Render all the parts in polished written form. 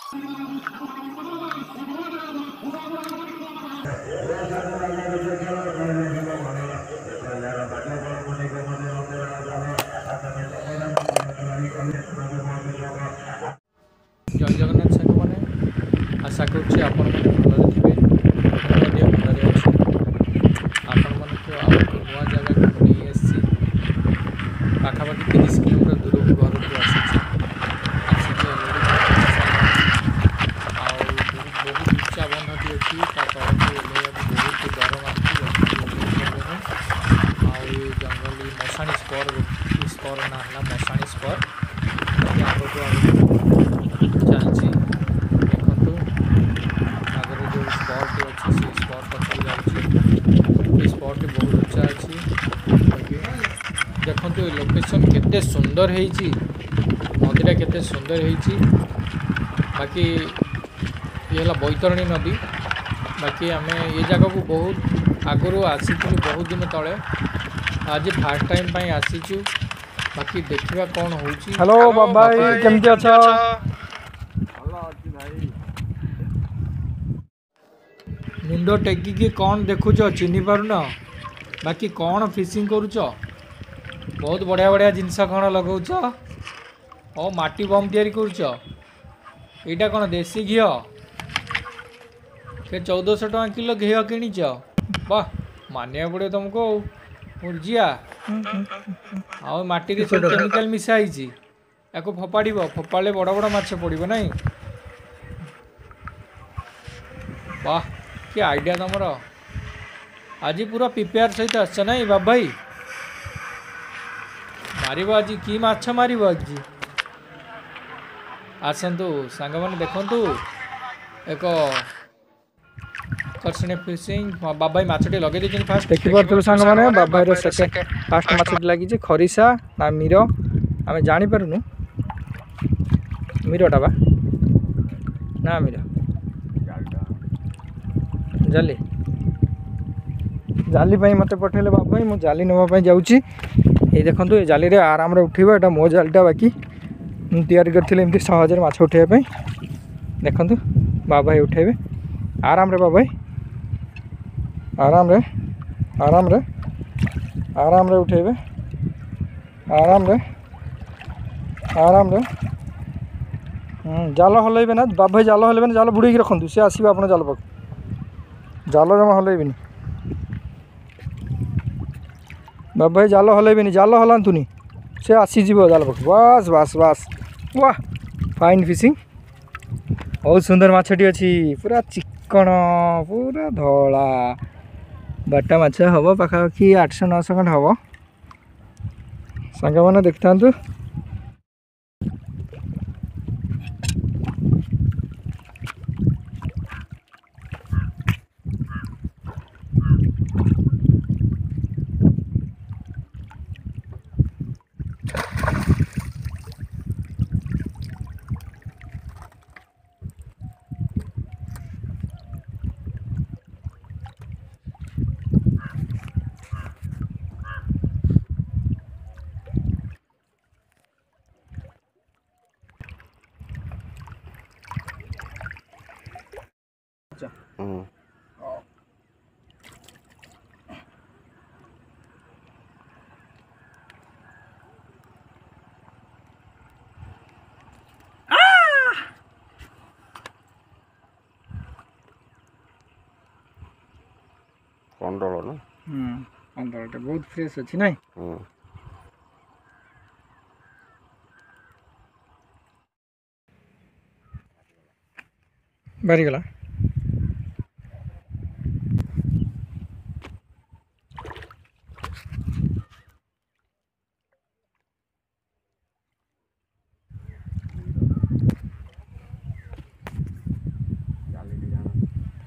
जय जगन्नाथ सांग मैंने आशा करुच्चे आपण मैंने भलरे थे भलरे अच्छे आपण मन को नुआ जगह को नहीं पाखापाखि 30 किलोमीटर दूर को घर को आसी बहुत उच्चा बंधटी अच्छी बहुत डर मारे जंगली मशाणी स्पर ना मशाणी स्पर आगे चलती देखु आगे जो स्पट अच्छी से स्पट पकड़ जाऊँगी स्पट बहुत उच्चा अच्छी देखु लोकेशन केते सुंदर होती नदीटा केते सुंदर होती बाकी ये है बैतरणी नदी बाकी आम ये जगह को बहुत आगु आसी बहुत दिन तले आज फास्ट टाइम आसीचु बाकी देखा कौन हो। हेलो बाबा केमती अच्छा मुंड टेकिकी कौन देखुच चिन्ह पारुन बाकी कौन फिशिंग करुच बहुत बढ़िया बढ़िया जिनस कौन लगौच ओ माटी बम तैयारी करुच एटा कौन देसी घी के 1400 टका किलो घी किच वाह मानिया पड़े तुमको मुर्जिया आ माटी रे सब केमिकल मिसाई या फोपाड़ फोपाड़े बड़ बड़ माछ पड़ो ना वाह कि आइडिया तुमर आज पूरा प्रिपेयर सहित आस ना बाबा भाई मार आज कि माछ मार आज आसतु सांग मैंने देखु एक आकर्षणीय फिशिंग बाबा माछटी लगे देते फास्ट देखिए सांग मैंने बाबा फास्ट माछटी लगी खरीसा ना मीर आम जापारूँ मीरटा बा ना मीर जाली जाली मत पठेले बाबा मु जाली नापी जाऊँगी ये देखो ये जाली आराम उठेबा एटा मो जालीटा बाकी तैयारी करथिले एमती सहजरे माछ उठेबा देखो बाबा उठेबे आराम रे बाबा आराम रे आराम रे आराम रे उठेबे आराम रे आराम रे जाल हलैबे ना बाबा जाल हलैबे ना जाल बुड़े रखु सी आसवे आप जाल पाक जाल जमा हलैबे बाबा जाल हलैबे जाल हलांतुनी से आसीज जाल पाक बस बस बस वाह फाइन फिशिंग बहुत सुंदर माछटी अच्छी पूरा चिकन पूरा धला बाटा माछ हम पाखापाखि 800-900 खंड हम सांग मैंने देखता कंडल ना कंडलटा बहुत फ्रेश अच्छी ना बारीगला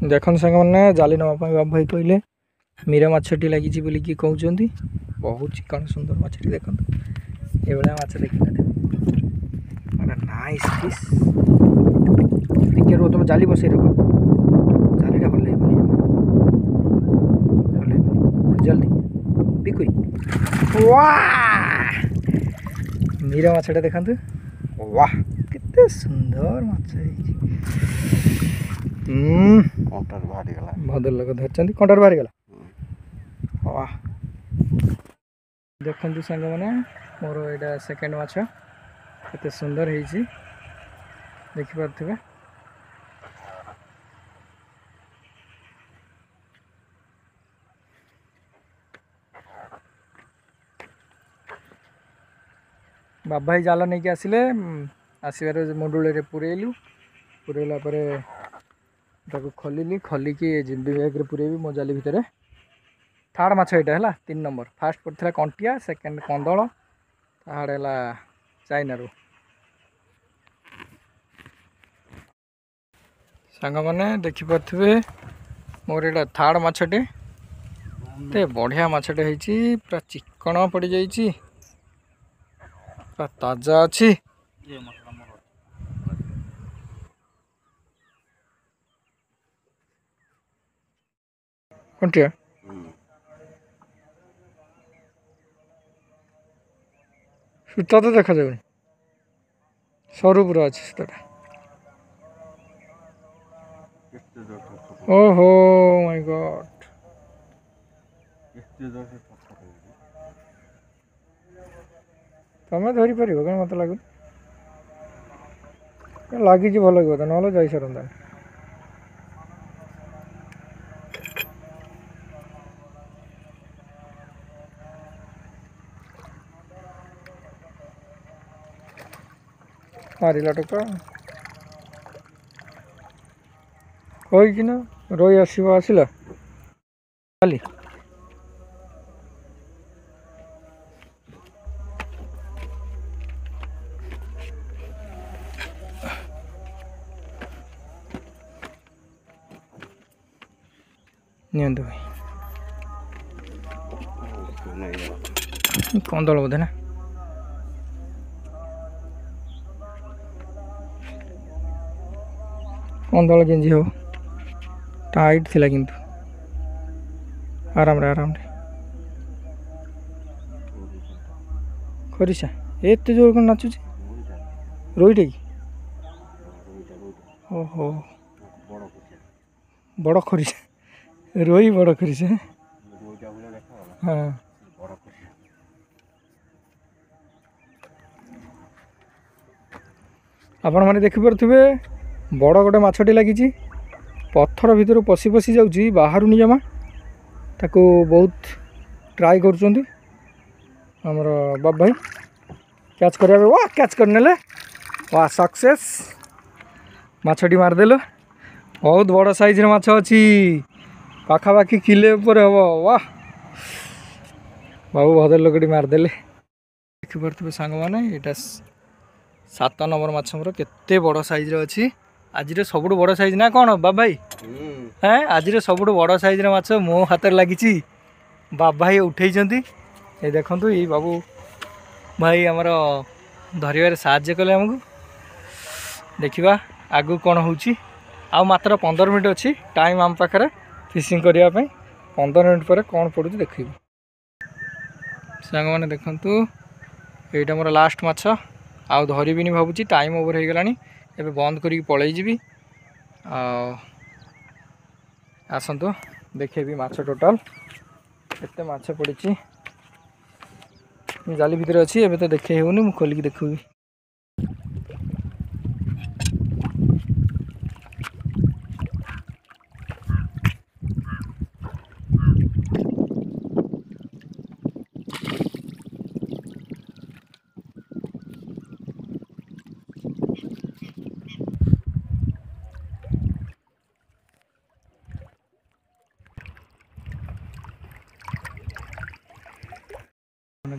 देखन सांग मैंने जाली नापी बाबा भाई कहले मीरा माछटी लगी बोलिकी कहते बहुत चिकन सुंदर माछटी देखो ये माछ देखी नाइस फिश टिके रो तुम जाली बसई रख जालीटा हल्लैबनी जल्दी बिकुई वाह मीरा माछटा देखते वाह केते କେତେ ସୁନ୍ଦର ମାଛ ହେଇଛି। କଣ୍ଟାରୁ ବାହାରିଗଲା। ଭଦ୍ର ଲୋକ ଧରିଛନ୍ତି, କଣ୍ଟାରୁ ବାହାରିଗଲା। ବାଃ, ଦେଖନ୍ତୁ ସାଙ୍ଗମାନେ, ମୋର ଏଇଟା ସେକେଣ୍ଡ ମାଛ, କେତେ ସୁନ୍ଦର ହେଇଛି ଦେଖିପାରୁଥିବେ। ବାବା ଭାଇ ଜାଲ ନେଇକି ଆସିଲେ, ଆସିବାରେ ମୁଣ୍ଡୁଳିରେ ପୁରେଇଲା ପରେ ତାକୁ ଖୋଲିକି ଜିମ୍ବି ବ୍ୟାଗ୍ରେ ପୁରେଇବି ମୋ ଜାଲି ଭିତରେ। ଥାର୍ଡ଼ ମାଛ ଏଇଟା ହେଲା, 3 ନମ୍ବର। ଫାର୍ଷ୍ଟ ପଡ଼ିଥିଲା କଣ୍ଟିଆ, ସେକେଣ୍ଡ କନ୍ଦଳ, ଥାର୍ଡ଼ ହେଲା ଚାଇନାରୁ। ସାଙ୍ଗମାନେ ଦେଖିପାରୁଥିବେ ମୋର ଏଇଟା ଥାର୍ଡ଼ ମାଛଟେ, ଏତେ ବଢ଼ିଆ ମାଛଟେ ହେଇଛି, ପୁରା ଚିକଣ ପଡ଼ିଯାଇଛି, ପୁରା ତାଜା ଅଛି। କଣ୍ଟିଆ ସୂତା ତ ଦେଖାଯାଉନି, ସରୁ ପୁରା ଅଛି ସୂତାଟା। ଓହୋ ମାଇ ଗଡ୍, ତମେ ଧରିପାରିବ କାହିଁ ମୋତେ ଲାଗୁନି, ଲାଗିଛି ଭଲ କଥା, ନହେଲେ ଯାଇସାରନ୍ତା। ମାରିଲା ଟୋକା କହିକି ନା ରହି ଆସିଲା ଖାଲି। ନିଅନ୍ତୁ ଭାଇ, କନ୍ଦଳ ବୋଧେ ନା, କନ୍ଦଳ କେଞ୍ଜି ହବ, ଟାଇଟ୍ ଥିଲା କିନ୍ତୁ ଆରାମରେ ଖରିସା ଏତେ ଜୋର କ'ଣ ନାଚୁଛି? ରୋହିଟା କି? ଓହୋ, ବଡ଼ ଖରିସା, ରୋହି ବଡ଼ ଖରିସା। ହଁ, ଆପଣମାନେ ଦେଖିପାରୁଥିବେ ବଡ଼ ଗୋଟେ ମାଛଟି ଲାଗିଛି, ପଥର ଭିତରୁ ପଶି ଯାଉଛି, ବାହାରୁନି ଜମା। ତାକୁ ବହୁତ ଟ୍ରାଏ କରୁଛନ୍ତି ଆମର ବାବା ଭାଇ କ୍ୟାଚ୍ କରିବା ପାଇଁ। ୱା, କ୍ୟାଚ୍ କରିନେଲେ, ୱା ସକ୍ସେସ୍, ମାଛଟି ମାରିଦେଲ। ବହୁତ ବଡ଼ ସାଇଜ୍ର ମାଛ ଅଛି, ପାଖାପାଖି କିଲେ ଉପରେ ହେବ। ୱା, ବାବୁ ଭଦ୍ର ଲୋକଟି ମାରିଦେଲେ। ଦେଖିପାରୁଥିବେ ସାଙ୍ଗମାନେ, ଏଇଟା 7 ନମ୍ବର ମାଛ ମୋର, କେତେ ବଡ଼ ସାଇଜ୍ର ଅଛି। ଆଜିର ସବୁଠୁ ବଡ଼ ସାଇଜ୍ ନା କ'ଣ ବାବା ଭାଇ? ଆଜିର ସବୁଠୁ ବଡ଼ ସାଇଜ୍ର ମାଛ ମୋ ହାତରେ ଲାଗିଛି, ବାବା ଭାଇ ଉଠେଇଛନ୍ତି। ଏଇ ଦେଖନ୍ତୁ, ଏଇ ବାବୁ ଭାଇ ଆମର ଧରିବାରେ ସାହାଯ୍ୟ କଲେ ଆମକୁ। ଦେଖିବା ଆଗକୁ କ'ଣ ହେଉଛି। ଆଉ ମାତ୍ର 15 ମିନିଟ୍ ଅଛି ଟାଇମ୍ ଆମ ପାଖରେ ଫିସିଂ କରିବା ପାଇଁ। 15 ମିନିଟ୍ ପରେ କ'ଣ ପଡ଼ୁଛି ଦେଖିବୁ। ସାଙ୍ଗମାନେ ଦେଖନ୍ତୁ, ଏଇଟା ମୋର ଲାଷ୍ଟ ମାଛ, ଆଉ ଧରିବିନି ଭାବୁଛି, ଟାଇମ୍ ଓଭର ହେଇଗଲାଣି। ଏବେ ବନ୍ଦ କରିକି ପଳେଇ ଯିବି। ଆଉ ଆସନ୍ତୁ ଦେଖେଇବି ମାଛ ଟୋଟାଲ୍ କେତେ ମାଛ ପଡ଼ିଛି। ଜାଲି ଭିତରେ ଅଛି, ଏବେ ତ ଦେଖେଇ ହେଉନି, ମୁଁ ଖୋଲିକି ଦେଖେଇବି।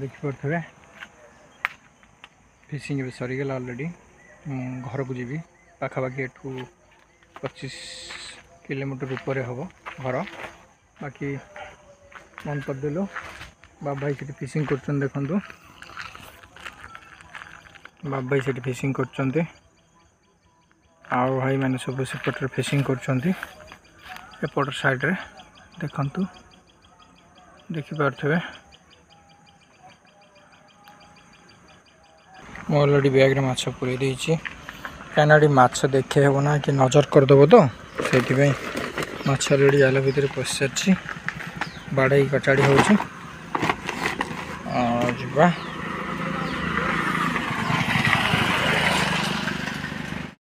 ଦେଖିପାରୁଥିବେ ଫିସିଂ ଏବେ ସରିଗଲା ଅଲରେଡ଼ି। ମୁଁ ଘରକୁ ଯିବି, ପାଖାପାଖି ଏଠୁ 25 କିଲୋମିଟର ଉପରେ ହେବ ଘର। ବାକି ବନ୍ଦ କରିଦେଲୁ। ବାବା ଭାଇ ସେଠି ଫିସିଂ କରୁଛନ୍ତି, ଦେଖନ୍ତୁ ବାବା ଭାଇ ସେଠି ଫିସିଂ କରୁଛନ୍ତି, ଆଉ ଭାଇମାନେ ସବୁ ସେପଟରେ ଫିସିଂ କରୁଛନ୍ତି ଏପଟ ସାଇଡ଼ରେ। ଦେଖନ୍ତୁ, ଦେଖିପାରୁଥିବେ ମୁଁ ଅଲରେଡ଼ି ବ୍ୟାଗ୍ରେ ମାଛ ପୁରେଇ ଦେଇଛି। କାହିଁକିନା ଏଠି ମାଛ ଦେଖେଇ ହେବ ନା କି ନଜର କରିଦେବ ତ ସେଇଥିପାଇଁ ମାଛ ରେଡ଼ି ଜାଲ ଭିତରେ ପଶି ସାରିଛି ବାଡ଼େଇ କଚାଡ଼ି ହେଉଛି ଯିବା